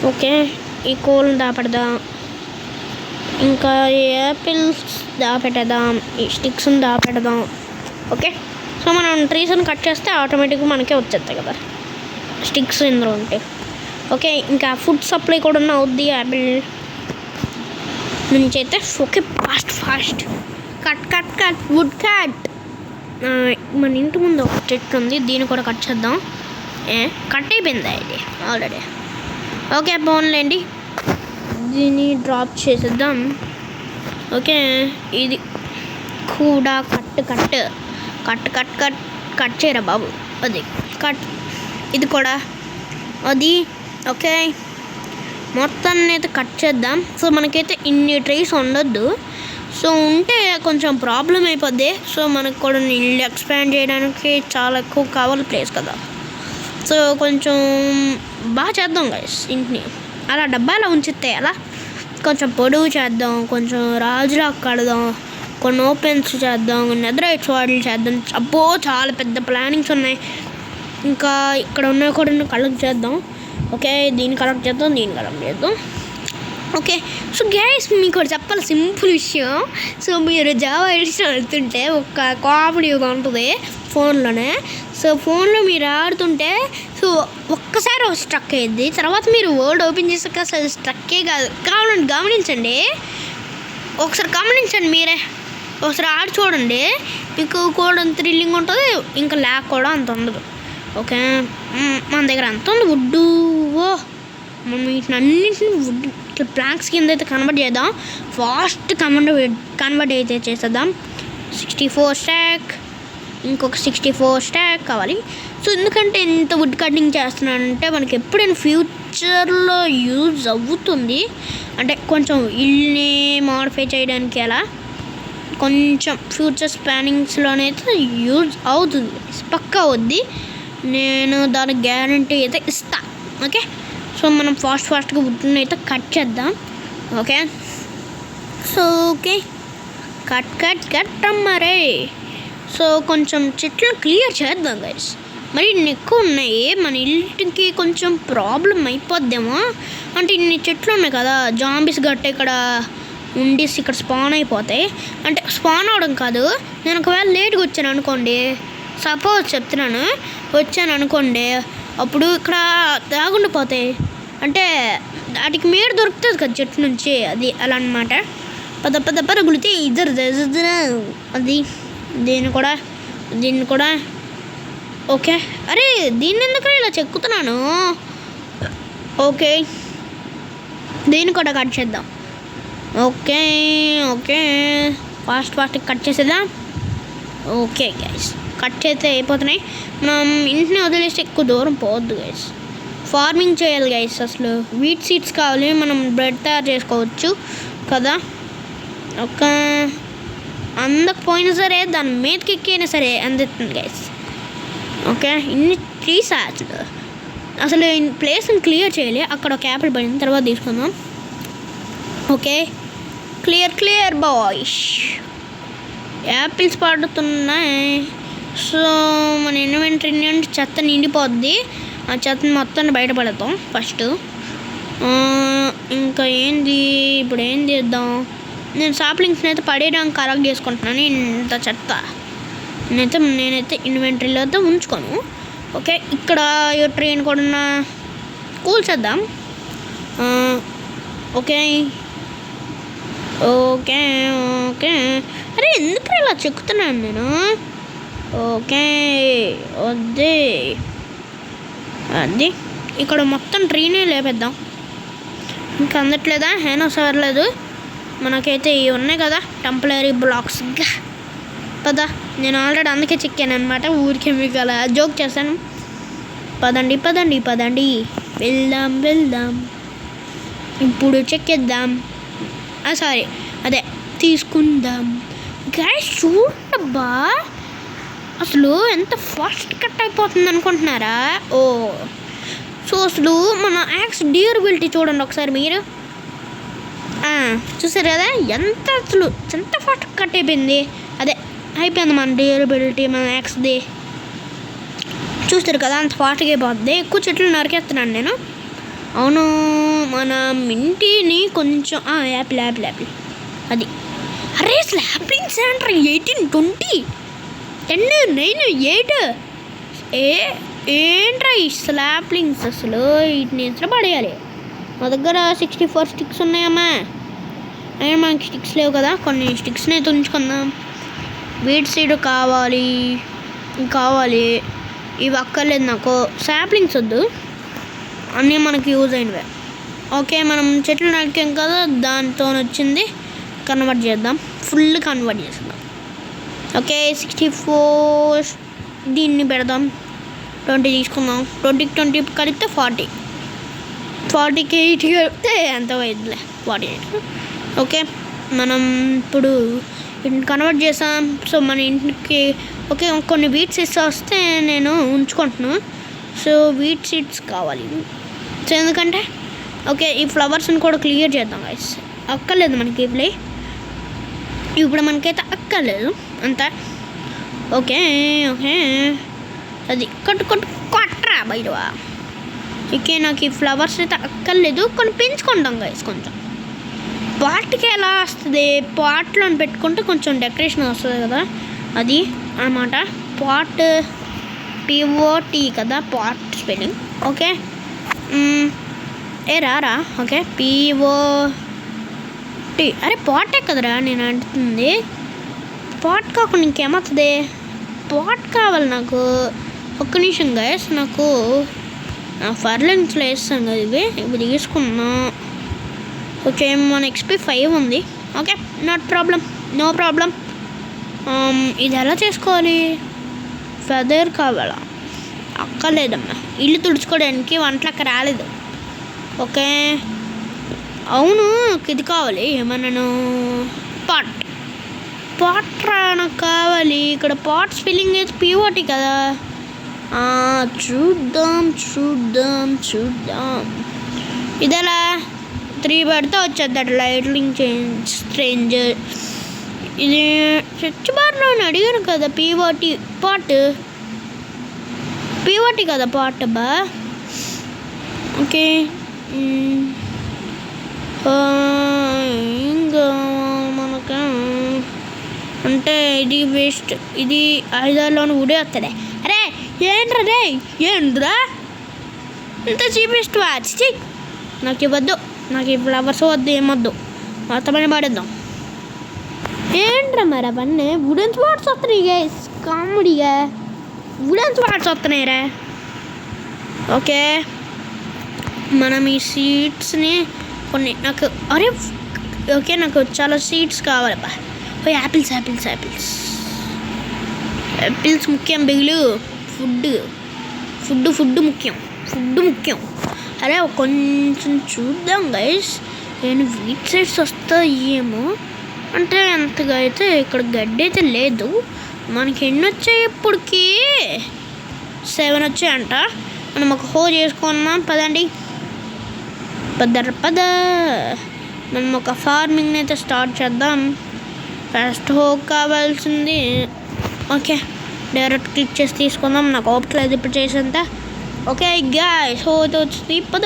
ఓకే ఈ కోల్ని దాపెడదాం. ఇంకా ఈ యాపిల్స్ దాపెట్టేద్దాం. ఈ స్టిక్స్ని దాపెడదాం. ఓకే సో మనం ట్రీస్ని కట్ చేస్తే ఆటోమేటిక్గా మనకే వచ్చేస్తాయి కదా స్టిక్స్ ఇందులో ఉంటాయి. ఓకే ఇంకా ఫుడ్ సప్లై కూడా అవుద్ది యాపిల్ నుంచి అయితే. Okay fast cut wood cut. మన ఇంటి ముందు ఒక చెట్టు ఉంది, దీన్ని కూడా కట్ చేద్దాం. కట్ అయిపోయింది ఇది ఆల్రెడీ. ఓకే పోన్లేండి, దీన్ని డ్రాప్ చేసేద్దాం. ఓకే ఇది కూడా కట్ చేయరా బాబు. అది కట్, ఇది కూడా అది. ఓకే మొత్తాన్ని అయితే కట్ చేద్దాం. సో మనకైతే ఇన్ని ట్రీస్ ఉండొద్దు. సో ఉంటే కొంచెం ప్రాబ్లం అయిపోద్ది. సో మనకు కూడా ఇల్లు ఎక్స్పాండ్ చేయడానికి చాలా ఎక్కువ కావాలి ప్లేస్ కదా. సో కొంచెం బాగా చేద్దాం గైస్. ఇంటిని అలా డబ్బాలో ఉంచితే అలా కొంచెం పొడవు చేద్దాం, కొంచెం రాజులా కడదాం, కొన్ని ఓపెన్స్ చేద్దాం, నెదరైట్స్ వాటిలు చేద్దాం. అబ్బో చాలా పెద్ద ప్లానింగ్స్ ఉన్నాయి. ఇంకా ఇక్కడ ఉన్న కూడా కలెక్ట్ చేద్దాం. ఓకే దీన్ని కలెక్ట్ చేద్దాం. ఓకే సో గైస్ మీకు ఒకటి చెప్పాలి సింపుల్ విషయం. సో మీరు జావా ఎడిషన్ ఆడుతుంటే ఒక కామెడీగా ఉంటుంది ఫోన్లోనే. సో ఫోన్లో మీరు ఆడుతుంటే సో ఒక్కసారి స్ట్రక్ అయ్యింది, తర్వాత మీరు వర్డ్ ఓపెన్ చేసాక అసలు స్ట్రక్కే కాదు. కావాలండి గమనించండి, ఒకసారి గమనించండి మీరే, ఒకసారి ఆడి చూడండి. మీకు కూడా అంత థ్రిల్లింగ్ ఉంటుంది, ఇంకా ల్యాక్ కూడా అంత ఉండదు. ఓకే మన దగ్గర అంత ఉంది వుడ్డు. మనం వీటిని అన్నింటినీ వుడ్ ఇట్లా ప్లాంక్స్ కింద అయితే కన్వర్ట్ చేద్దాం. ఫాస్ట్ కన్వర్ట్ అయితే చేసేద్దాం. 64 స్టాక్, ఇంకొక 64 స్టాక్ కావాలి. సో ఎందుకంటే ఇంత వుడ్ కటింగ్ చేస్తున్నానంటే మనకి ఎప్పుడైనా ఫ్యూచర్లో యూజ్ అవుతుంది. అంటే కొంచెం ఇల్లుని మోడిఫై చేయడానికి అలా కొంచెం ఫ్యూచర్ ప్లానింగ్స్లోనైతే యూజ్ అవుతుంది, పక్కా అవుద్ది. నేను దానికి గ్యారంటీ అయితే ఇస్తా. ఓకే, సో మనం ఫాస్ట్గా వుడ్ని అయితే కట్ చేద్దాం. ఓకే, సో ఓకే కట్ మరే. సో కొంచెం చెట్లను క్లియర్ చేద్దాం గైస్. మరి ఇన్ని ఎక్కువ ఉన్నాయి, మన ఇంటికి కొంచెం ప్రాబ్లం అయిపోద్దేమో. అంటే ఇన్ని చెట్లు ఉన్నాయి కదా, జాంబీస్ గట్ట ఇక్కడ ఉండేసి ఇక్కడ స్పాన్ అయిపోతాయి. అంటే స్పాన్ అవడం కాదు, నేను ఒకవేళ లేట్గా వచ్చాను అనుకోండి, సపోజ్ చెప్తున్నాను, వచ్చాను అనుకోండి, అప్పుడు ఇక్కడ దాగుండిపోతాయి. అంటే వాటికి మేడ దొరుకుతుంది కదా చెట్టు నుంచి, అది అలా అనమాట. పద గులితే ఇద్దరు అది దీన్ని కూడా ఓకే. అరే దీన్ని ఎందుకు ఇలా చెక్కుతున్నాను. ఓకే, దీన్ని కూడా కట్ చేద్దాం. ఓకే ఫాస్ట్ కట్ చేసేద్దాం. ఓకే గైస్, కట్ చేస్తే అయిపోతున్నాయి. మనం ఇంటిని వదిలేస్తే ఎక్కువ దూరం పోవద్దు గైస్. ఫార్మింగ్ చేయాలి గైస్. అసలు వీట్ సీడ్స్ కావాలి, మనం బ్రెడ్ తయారు చేసుకోవచ్చు కదా. ఒక అందకపోయినా సరే దాని మీదకి ఎక్కినా సరే అందుతుంది గైస్. ఓకే, ఇన్ని ట్రీస్ అసలు ప్లేస్ని క్లియర్ చేయాలి. అక్కడ ఒక యాపిల్ పడిన తర్వాత తీసుకుందాం. Okay, clear boys. యాపిల్స్ పడుతున్నాయి. సో మన ఇన్వెంటరీ నుండి చెత్త నిండిపోద్ది. ఆ చెత్తని మొత్తాన్ని బయటపడతాం ఫస్ట్. ఇంకా ఇప్పుడు ఏం చేద్దాం. నేను సాప్లింగ్స్ని అయితే పడేయడానికి కలెక్ట్ చేసుకుంటున్నాను. ఇంత చెత్త నేనైతే ఇన్వెంటరీలో అయితే ఉంచుకోను. ఓకే, ఇక్కడ ట్రైన్ కూడా కూల్చేద్దాం. ఓకే, అరే ఎందుకు ఇలా చెక్కుతున్నాను నేను. ఓకే, వద్దే అది ఇక్కడ మొత్తం ట్రీనే లేపేద్దాం. ఇంకా అందట్లేదా? హేనో సవర్లేదు. మనకైతే ఇవి ఉన్నాయి కదా టెంపరరీ బ్లాక్స్గా పదా. నేను ఆల్రెడీ అందుకే చెక్కాను అనమాట, ఊరికే మీకు అలా జోక్ చేశాను. పదండి వెళ్దాం. ఇప్పుడు చెక్కేద్దాం. సారీ, అదే తీసుకుందాం. గ్యాస్ చూడబ్బా, అసలు ఎంత ఫాస్ట్ కట్ అయిపోతుంది అనుకుంటున్నారా. సో అసలు మన యాక్స్ డ్యూరబిలిటీ చూడండి ఒకసారి మీరు. చూసారు కదా ఎంత ఫాస్ట్ కట్ అయిపోయింది. అదే అయిపోయింది మన డ్యూరబిలిటీ మన యాక్స్ది. చూస్తారు కదా అంత ఫాస్ట్గా అయిపోద్ది. ఎక్కువ చెట్లు నరికేస్తున్నాను నేను. అవును, మన ఇంటిని కొంచెం యాపిల్ అది. అరే స్లాప్లింగ్ సెంటర్ 18, 20, 10, 9, 8 ఏంట్రా ఈ స్లాప్లింగ్స్. అసలు వీటిని ఎట్లా పడేయాలి. మా దగ్గర 64 స్టిక్స్ ఉన్నాయమ్మా. అయినా మనకి స్టిక్స్ లేవు కదా, కొన్ని స్టిక్స్ని అయితే ఉంచుకుందాం. వీట్ సీడ్ కావాలి. ఇవి అక్కర్లేదు నాకు. సాప్లింగ్స్ వద్దు, అన్నీ మనకి యూజ్ అయినవే. ఓకే, మనం చెట్లు నరికాం కదా, దాంతో వచ్చింది కన్వర్ట్ చేద్దాం. ఫుల్ కన్వర్ట్ చేద్దాం. ఓకే, 64 దీన్ని పెడదాం. 20 తీసుకుందాం. 20 కలిపితే 40. 40కి 8 కలిపితే ఎంత పోయిద్దిలే, 48. ఓకే, మనం ఇప్పుడు ఇంటిని కన్వర్ట్ చేసాం. సో మన ఇంటికి ఓకే కొన్ని వీట్ సీడ్స్ వస్తే నేను ఉంచుకుంటున్నాను. సో వీట్ సీడ్స్ కావాలి. సో ఎందుకంటే ఓకే ఈ ఫ్లవర్స్ని కూడా క్లియర్ చేద్దాం గైస్. అక్కర్లేదు మనకి ఇప్పుడు మనకైతే అక్కర్లేదు అంతా. ఓకే అది కొట్టరా బయటవా. ఓకే, నాకు ఈ ఫ్లవర్స్ అయితే అక్కర్లేదు, కొన్ని పెంచుకుంటాం గైస్. కొంచెం పాట్కి ఎలా వస్తుంది, పాట్లో పెట్టుకుంటే కొంచెం డెకరేషన్ వస్తుంది కదా, అది అన్నమాట. పాట్ POT కదా, పాట్ స్పెల్లింగ్. ఓకే రారా. Okay POT. అరే పాటే కదరా నేను అంటుంది. పాట్ కాకుండా ఇంకేమవుతుంది. పాట్ కావాలి నాకు. ఒక్క నిమిషం గైస్, నాకు ఫర్లింగ్స్లో వేస్తాను కదా, ఇవి తీసుకున్నా. ఓకే, మన XP 5 ఉంది. Okay, not problem, no problem. ఇది ఎలా చేసుకోవాలి? ఫెదర్ కావాలా? అక్కర్లేదమ్మా, ఇల్లు తుడుచుకోవడానికి వంటలక్క రాలేదు. ఓకే, అవును, ఇది కావాలి ఏమన్నాను, పాట్ నాకు కావాలి. ఇక్కడ పాట్స్ ఫిల్లింగ్ అయితే POT కదా. చూద్దాం. ఇదెలా 3 పెడితే వచ్చేద్దాడు లైటింగ్ చేంజ్ స్ట్రేంజర్. ఇది స్విచ్ బార్లో అడిగాను కదా, POT కదా పాట్ బా. ఓకే, ఇంకా మనకు అంటే ఇది వేస్ట్. ఇది 5,000లోని ఊడే వస్తుంది. అరే ఏంట్రా ఇంత చీపెస్ట్ వాచ్? నాకు ఇవ్వద్దు, నాకు ఈ ఫ్లవర్స్ వద్దు, ఏమొద్దు, మొత్తమని పడేద్దాం. ఏంట్రా మరి అవన్నీ వుడెన్ స్పాట్స్ వస్తున్నాయి గైస్, కామెడీగా వుడెన్ స్పాట్స్ వస్తున్నాయిరా. ఓకే, మనం ఈ సీడ్స్ని కొన్ని నాకు ఓకే నాకు చాలా సీడ్స్ కావాలబ్బా. యాపిల్స్ ముఖ్యం. బిగులు ఫుడ్ ముఖ్యం. అరే కొంచెం చూద్దాం గైస్, నేను వీట్ సైడ్స్ వస్తాయేమో. అంటే అంతగా అయితే ఇక్కడ గడ్డి అయితే లేదు. మనకి ఎన్ని వచ్చాయి ఇప్పటికి? 7 వచ్చాయంట. మనం ఒక హో చేసుకున్నాం. పదండి, పద. మనం ఒక ఫార్మింగ్ని అయితే స్టార్ట్ చేద్దాం. ఫస్ట్ హో కావాల్సింది. ఓకే, డైరెక్ట్ క్లిక్ చేసి తీసుకుందాం. నాకు ఓపిక లేదు ఇప్పుడు చేసేంత. ఓకే గైస్, హో వచ్చింది. పద.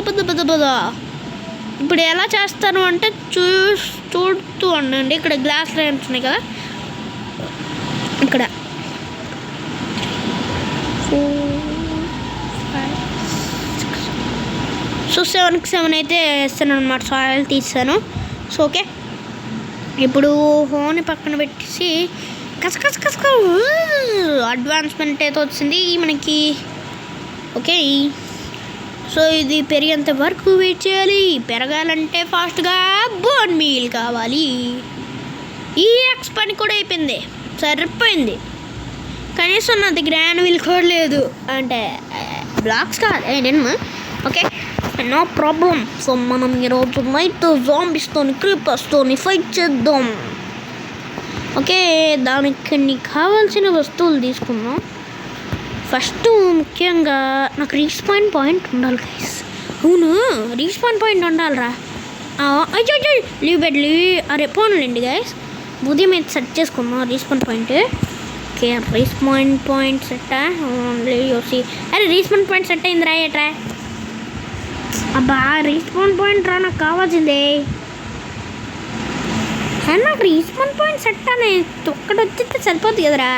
ఇప్పుడు ఎలా చేస్తాను అంటే చూడుతూ ఉండండి. ఇక్కడ గ్లాస్ లైన్స్ ఉన్నాయి కదా, ఇక్కడ 4, 5, 6. సో 7కి 7 అయితే వేస్తాను అనమాట. సాయిల్ తీస్తాను. సో ఓకే, ఇప్పుడు హోని పక్కన పెట్టేసి కస అడ్వాన్స్మెంట్ అయితే వచ్చింది మనకి. ఓకే, సో ఇది పెరిగేంత వరకు వెయిట్ చేయాలి. పెరగాలంటే ఫాస్ట్గా బోన్ మీల్ కావాలి. ఈ ఎక్స్ పని కూడా అయిపోయింది, సరిపోయింది. కనీసం నా దగ్గర యాన్యువల్ కూడా లేదు, అంటే బ్లాక్స్ కాదు నేను. Okay, no problem. సో మనం ఈరోజు నైట్ జాంబీస్తోని క్రీపర్స్తోని ఫైట్ చేద్దాం. ఓకే, దానికి నీకు కావాల్సిన వస్తువులు తీసుకుందాం. ఫస్ట్ ముఖ్యంగా నాకు రీస్పాన్ పాయింట్ ఉండాలి గైస్. అవును, రీస్పాన్ పాయింట్ ఉండాలిరా. అరే పోనులేండి గైస్, ఉదయం అయితే సెట్ చేసుకుందాం respawn point. Okay, respawn point set only యోసి. అరే రీస్పాన్ పాయింట్ సెట్ అయింది రా. ఏట్రా అబ్బా, రీస్పాన్ పాయింట్ రా నాకు కావాల్సిందే. నాకు రీస్పాన్ పాయింట్ సెట్ అని ఒక్కటి వచ్చేస్తే సరిపోద్ది కదరా.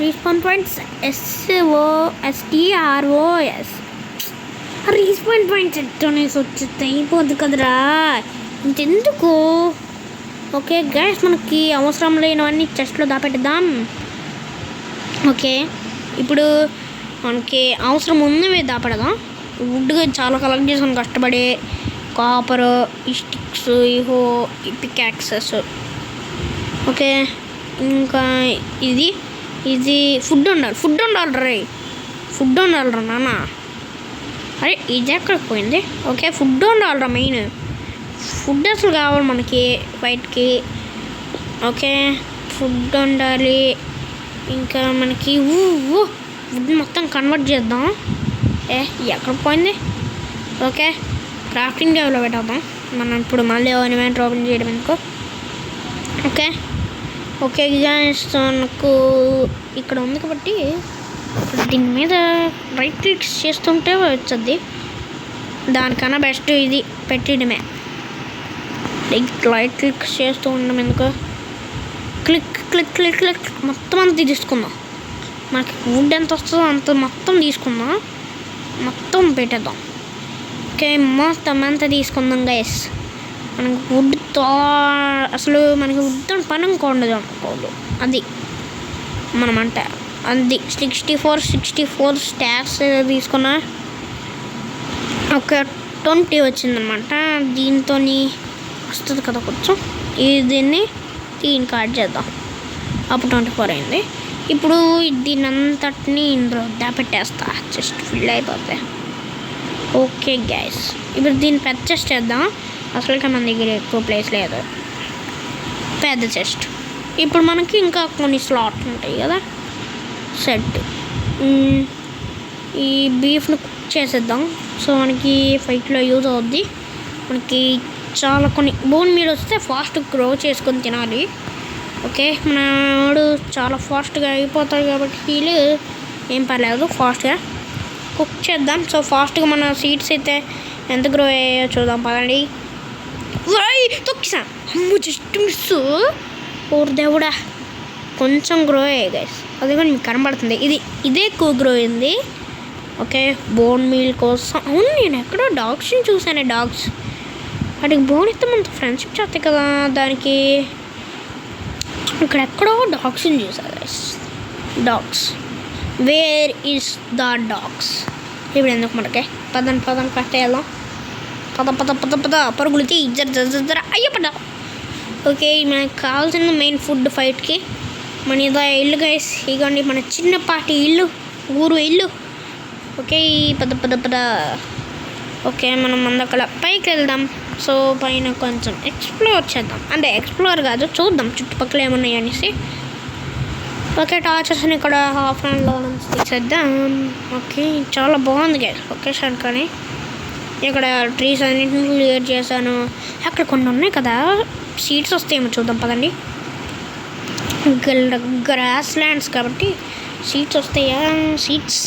Respawn points SOSTROS. Respawn point set అనేసి వచ్చేస్తే అయిపోద్ది కదరా, ఇంకెందుకు. ఓకే గైస్, మనకి అవసరం లేనివన్నీ చెస్ట్లో దాపెట్టుదాం. ఓకే, ఇప్పుడు మనకి అవసరం ఉన్నవి దాపెడదాం. వుడ్ చాలా కలెక్ట్ చేసుకొని కష్టపడి కాపర్, ఈ స్టిక్స్, ఈ పికాక్సెస్. ఓకే, ఇంకా ఇది ఫుడ్ ఉండాలి రా నాన్న. అరే ఇది ఎక్కడికి పోయింది? ఓకే, ఫుడ్ ఉండాలిరా, మెయిన్ ఫుడ్ అసలు కావాలి మనకి ఫైట్కి. ఓకే, ఫుడ్ ఉండాలి. ఇంకా మనకి ఫుడ్ మొత్తం కన్వర్ట్ చేద్దాం. ఎక్కడికి పోయింది? ఓకే, క్రాఫ్టింగ్ టేబుల్లో పెట్టేద్దాం. మనం ఇప్పుడు మళ్ళీ ఇన్వెంట్ ఓపెన్ చేయడం ఎందుకు. ఓకే గైస్, నాకు ఇక్కడ ఉంది కాబట్టి దీని మీద రైట్ క్లిక్ చేస్తుంటే వచ్చేది. దానికన్నా బెస్ట్ ఇది పెట్టడమే. రైట్ క్లిక్ చేస్తూ ఉండడం ఎందుకు. క్లిక్ మొత్తం అంతా తీసుకుందాం. మనకి వుడ్ ఎంత వస్తుందో అంత మొత్తం తీసుకుందాం, మొత్తం పెట్టేద్దాం. ఓకే, మొత్తం అంతా తీసుకుందాం గైస్. మనకి వుడ్తో అసలు మనకి వుడ్తో పని ఉండదు అనుకోదు. అది మనం అంటే అది 64 స్టాక్స్ తీసుకున్నా. ఓకే, 20 వచ్చిందనమాట. దీంతో వస్తుంది కదా కొంచెం, దీన్ని కట్ చేద్దాం. అప్పుడు 24 అయింది. ఇప్పుడు దీని అంతటిని ఇందులో దాపెట్టేస్తా, జస్ట్ ఫిల్ అయిపోతాయి. ఓకే గైస్, ఇప్పుడు దీన్ని పెద్ద చెస్ట్ చేద్దాం. అసలుగా మన దగ్గర ఎక్కువ ప్లేస్ లేదు. పెద్ద చెస్ట్. ఇప్పుడు మనకి ఇంకా కొన్ని స్లాట్లు ఉంటాయి కదా, సెట్. ఈ బీఫ్ను కుక్ చేసేద్దాం. సో మనకి ఫైట్లో యూజ్ అవుద్ది. మనకి చాలా కొన్ని బోన్ మీల్ వస్తే ఫాస్ట్ గ్రో చేసుకొని తినాలి. ఓకే, మనవాడు చాలా ఫాస్ట్గా అయిపోతాడు కాబట్టి వీళ్ళు ఏం పర్లేదు, ఫాస్ట్గా కుక్ చేద్దాం. సో ఫాస్ట్గా మన సీడ్స్ అయితే ఎంత గ్రో అయ్యాయో చూద్దాం పదండి. తొక్కిసా, అమ్ము జస్ట్ మిస్. ఓర్ దేవుడా, కొంచెం గ్రో అయ్యాయి గైస్. అది కూడా మీకు కనబడుతుంది. ఇదే ఎక్కువ గ్రో అయింది. ఓకే, బోన్ మీల్ కోసం. అవును, నేను ఎక్కడో డాగ్స్ని చూసాను. డాగ్స్ వాటికి బోన్ ఇస్తే మనతో ఫ్రెండ్షిప్ చేస్తాయి కదా, దానికి ఇక్కడ ఎక్కడో డాగ్స్ని చూసాను guys. Dogs, where is the dogs? ఇప్పుడు ఎందుకు మనకే, పదం కట్టేద్దాం. పద పరుగులు తీ, జర అయ్యో పడ్డా. ఓకే, మనకు కావాల్సిన మెయిన్ ఫుడ్ ఫైట్కి మన ఇదా ఇల్లు గైస్. ఇగోండి మన చిన్నపాటి ఇల్లు, ఊరు ఇల్లు. ఓకే, పద. ఓకే, మనం అందక్కడ పైకి వెళ్దాం. సో పైన కొంచెం ఎక్స్ప్లోర్ చేద్దాం. అంటే ఎక్స్ప్లోర్ కాదు, చూద్దాం చుట్టుపక్కల ఏమున్నాయి అనేసి. ఓకే, టార్చెస్ని ఇక్కడ హాఫ్ హ్యాండ్లో తీసేద్దాం. ఓకే, చాలా బాగుంది గైస్ లొకేషన్. కానీ ఇక్కడ ట్రీస్ అన్నింటినీ క్లియర్ చేశాను. అక్కడ కొన్ని ఉన్నాయి కదా, సీడ్స్ వస్తాయేమో చూద్దాం పదండి. గ్రాస్ ల్యాండ్స్ కాబట్టి సీడ్స్ వస్తాయా? సీడ్స్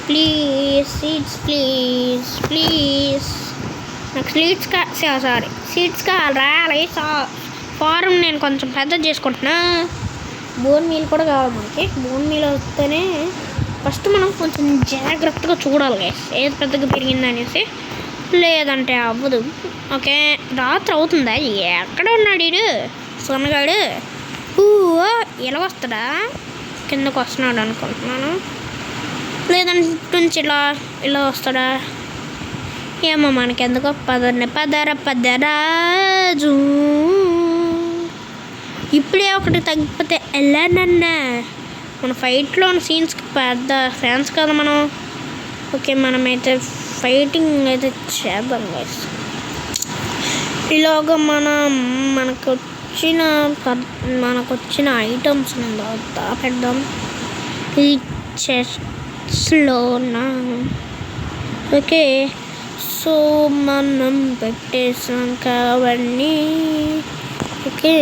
ప్లీజ్ నాకు సీడ్స్ కావాలి. ఫారం నేను కొంచెం పెద్ద చేసుకుంటున్నా. బోన్ మీల్ కూడా కావాలి మనకి. బోన్ మీల్ వస్తేనే ఫస్ట్ మనం కొంచెం జాగ్రత్తగా చూడాలి గైస్, ఏది పెద్దగా పెరిగిందనేసి, లేదంటే అవ్వదు. ఓకే, రాత్రి అవుతుందా? ఎక్కడ ఉన్నాడు వీడు సొన్నగాడు? ఎలా వస్తాడా? కిందకు వస్తున్నాడు అనుకుంటున్నాను. లేదంటే నుంచి ఇలా వస్తాడా ఏమో, మనకెందుకో. పదరాజు ఇప్పుడే ఒకటి తగ్గిపోతే వెళ్ళానన్నా. మన ఫైట్లో సీన్స్కి పెద్ద ఫ్యాన్స్ కదా మనం. ఓకే, మనమైతే ఫైటింగ్ అయితే చేద్దాం గైస్. ఇలాగ మనకు వచ్చిన ఐటమ్స్ పెడదాం ఈ చెస్ట్లోన. ఓకే, సో మనం పెట్టేసాం అవన్నీ. ఓకే,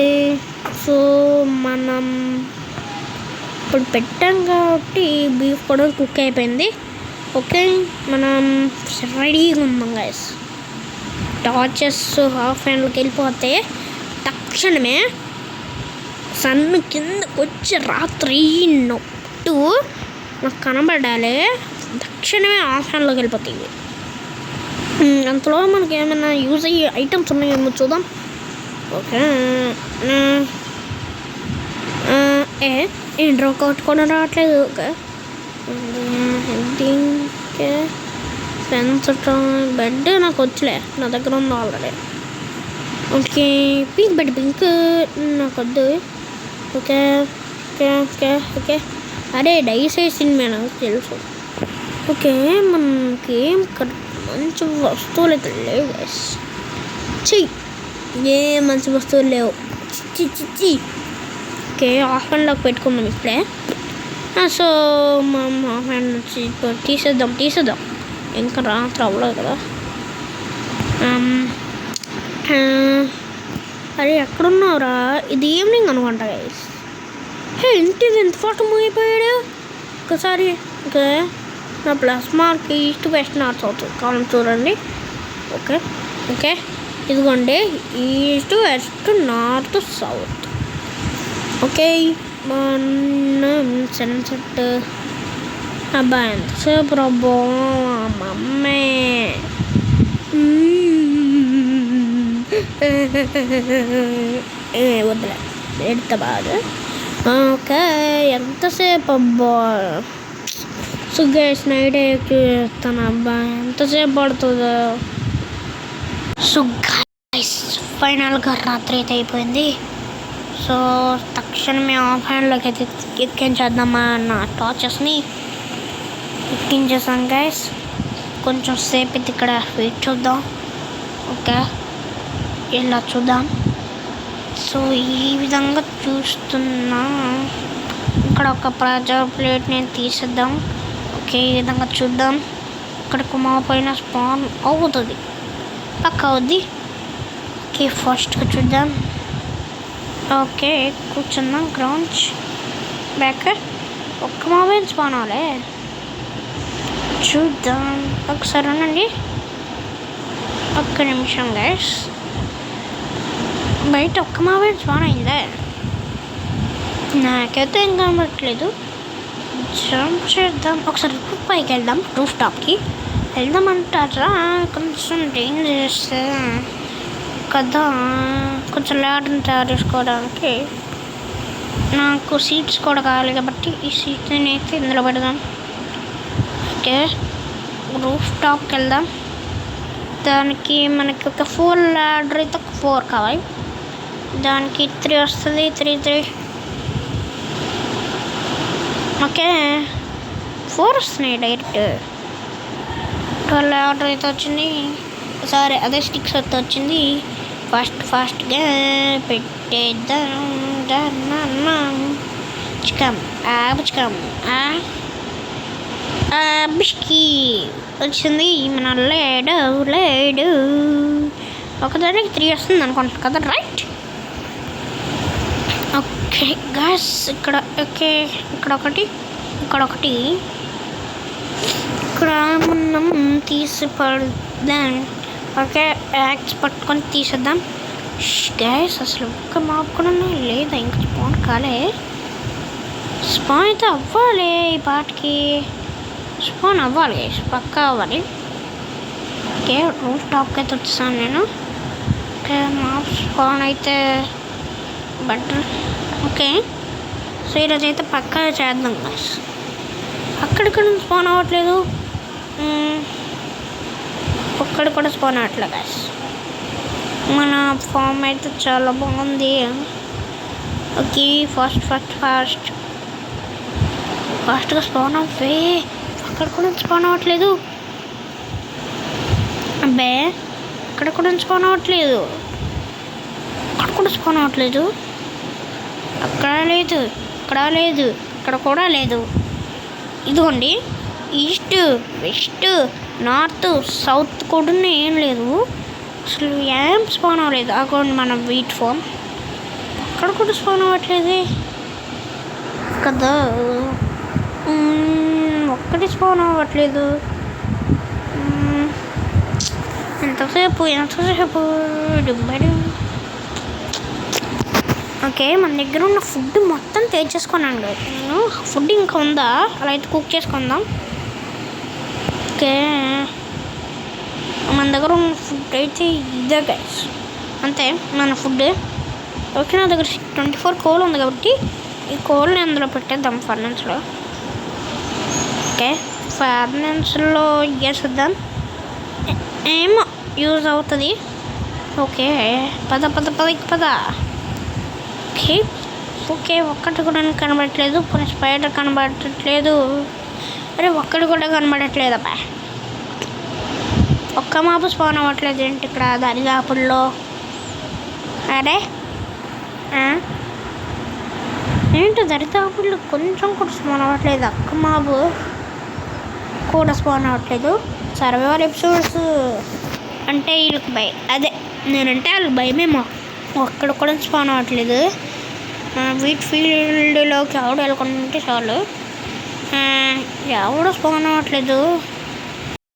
సో మనం ఇప్పుడు పెట్టాం కాబట్టి బీఫ్ కూడా కుక్ అయిపోయింది. ఓకే, మనం రెడీగా ఉన్నాం గైస్. టార్చెస్ హాఫ్ హ్యాండ్లోకి వెళ్ళిపోతే తక్షణమే సన్ను కిందకు వచ్చి రాత్రి నొట్టు నాకు కనబడాలి. తక్షణమే హాఫ్ హ్యాండ్లోకి వెళ్ళిపోతాయి. అంతలో మనకి ఏమైనా యూజ్ అయ్యే ఐటమ్స్ ఉన్నాయేమో చూద్దాం. ఓకే, ఏంట్రో కొట్టుకోవడం రావట్లేదు. ఓకే, బెడ్ నాకు వచ్చలే, నా దగ్గర ఉంది already. Okay, pink bed, pink నాకు వద్దు. ఓకే ఓకే ఓకే ఓకే అరే డైస్ వేసింది నాకు తెలుసు. ఓకే, మనకి మంచి వస్తువులు అయితే లేవు గైస్. ఏ మంచి వస్తువులు లేవు. ఓకే, హాఫ్ హ్యాండ్లోకి పెట్టుకుందాం ఇప్పుడే. సో మనం హాఫ్ హ్యాండ్ నుంచి తీసేద్దాం. ఇంకా రాత్రి అవ్వలేదు కదా. అరే ఎక్కడున్నావురా? ఇది ఈవినింగ్ అనుకుంటా గైస్. ఇంటిది ఎంత ఫాస్ట్ మూవ్ అయిపోయాడు ఒకసారి. ఓకే, నా plus mark east west north south కాలం చూడండి. ఓకే ఓకే ఇదిగోండి, east west north south. Okay, మనం సన్సెట్. అబ్బా ఎంతసేపు రబ్బో మమ్మే. వద్దులే ఎడతా బాగా. ఓకే, ఎంతసేపు అబ్బా సో గైస్ నైట్ చేస్తాను అబ్బా ఎంతసేపు పడుతుందో. సో గైస్ ఫైనల్గా రాత్రి అయితే అయిపోయింది. సో తక్షణమే ఆఫ్ హ్యాండ్లోకి అయితే ఎక్కించేద్దామా అన్న టార్చెస్ని ఎక్కించేసాం గైస్. కొంచెం సేపు అయితే ఇక్కడ వెయిట్ చూద్దాం. ఓకే ఇలా చూద్దాం. సో ఈ విధంగా చూస్తున్నా ఇక్కడ ఒక ప్రెజర్ ప్లేట్ నేను తీసేద్దాం. ఓకే ఈ విధంగా చూద్దాం. ఇక్కడికి మా పైన స్పాన్ అవుతుంది పక్క అవుద్ది. ఓకే ఫస్ట్గా చూద్దాం. ఓకే కూర్చుందాం. గ్రౌండ్ బ్యాక్ ఒక్క మొబైల్ స్పాన్ అవ్వలే చూద్దాం. ఒకసారి ఉండండి ఒక్క నిమిషం గైస్. బయట ఒక్క మొబైల్ స్పాన్ అయిందా? నాకైతే ఏం కనబడట్లేదు. జంప్ చేద్దాం. ఒకసారి రూఫ్ పైకి వెళ్దాం. రూఫ్ టాప్కి వెళ్దామంటారా? కొంచెం డేంజరస్ కదా. కొంచెం ల్యాడర్ని తయారు చేసుకోవడానికి నాకు సీట్స్ కూడా కావాలి కాబట్టి ఈ సీట్ని అయితే ఇందులో పెడదాం. ఓకే రూఫ్ టాప్కి వెళ్దాం. దానికి మనకి ఒక 4 ల్యాడర్ అయితే ఒక 4 కావాలి. దానికి 3 వస్తుంది. 3 ఓకే 4 వస్తున్నాయి డైరెక్ట్. 12 ల్యాడర్ అయితే వచ్చింది. సరే అదే స్టిక్స్ అయితే వచ్చింది. ఫాస్ట్గా పెట్టేద్దాం. చికమ్ బిష్కి వచ్చింది. మన లేడు ఒకదానికి 3 వస్తుంది అనుకుంటున్నాను కదా రైట్. ఓకే గ్యాస్ ఇక్కడ ఓకే ఇక్కడ ఒకటి ఇక్కడ మనం తీసి పడదాం. ఓకే యాక్స్ పట్టుకొని తీసేద్దాం. గ్యాస్ అసలు ఒక్క మాప్ కూడా లేదా ఇంకా స్పాన్ కాలే. స్పాన్ అయితే అవ్వాలి ఈ పాటికి. స్పాన్ అవ్వాలి పక్కా అవ్వాలి. ఓకే రూఫ్ టాప్కి అయితే వచ్చేసాను నేను. ఓకే మాప్ స్పాన్ అయితే బెటర్. ఓకే సో ఈరోజు అయితే పక్కా చేద్దాం గ్యాస్. అక్కడిక్కడ స్పాన్ అవ్వట్లేదు. ఒక్కడి కూడా స్పాన్ అవ్వట్లేదు గ్యాస్. మన ఫామ్ అయితే చాలా బాగుంది. ఓకే ఫాస్ట్గా స్పాన్ అవ్వే. అక్కడ కూడా స్పాన్ అవ్వట్లేదు. అబ్బే అక్కడ కూడా స్పాన్ అవ్వట్లేదు. అక్కడ లేదు ఇక్కడ కూడా లేదు. ఇదిగోండి ఈస్ట్ వెస్ట్ నార్త్ సౌత్ కూడా ఏం లేదు. అసలు ఏం స్పాన్ అవ్వలేదు. అక్కడ మన వీట్ ఫామ్ అక్కడ కూడా స్పాన్ అవ్వట్లేదు కదా. ఒక్కటి స్పాన్ అవ్వట్లేదు. ఎంతసేపు డుబ్బడి. ఓకే మన దగ్గర ఉన్న ఫుడ్ మొత్తం తెచ్చేసుకున్నాను కదా నేను. ఫుడ్ ఇంకా ఉందా? అలా అయితే కుక్ చేసుకుందాం. ఓకే మన దగ్గర ఉన్న ఫుడ్ అయితే ఇదే గైస్ అంతే మన ఫుడ్. ఓకే నా దగ్గర 24 కోల్ ఉంది కాబట్టి ఈ కోల్ని అందులో పెట్టేద్దాం ఫర్నెన్స్లో. ఓకే ఫర్నెన్స్లో వేసేద్దాం. ఏమో యూజ్ అవుతుంది. ఓకే పద. ఓకే ఒక్కటి కూడా కనబడట్లేదు. కొన్ని స్పైడర్ కనబడట్లేదు. అరే ఒక్కటి కూడా కనబడట్లేదు అబ్బా. ఒక్క మాపు స్పాన్ అవ్వట్లేదు ఏంటి ఇక్కడ దరిదాపుల్లో. అరే ఏంటి దరిదాపుల్లో కొంచెం కూడా స్పాన్ అవ్వట్లేదు. ఒక్క మాపు కూడా స్పాన్ అవ్వట్లేదు. సర్వైవల్ ఎపిసోడ్స్ అంటే వీళ్ళకి భయం. అదే నేనంటే వాళ్ళకి భయమేమో. ఒక్కడ కూడా స్పాన్ అవ్వట్లేదు. వీట్ ఫీల్డ్లోకి ఎవడు వెళ్ళకుంటే చాలు. ఎవడో స్పాన్ అవ్వట్లేదు.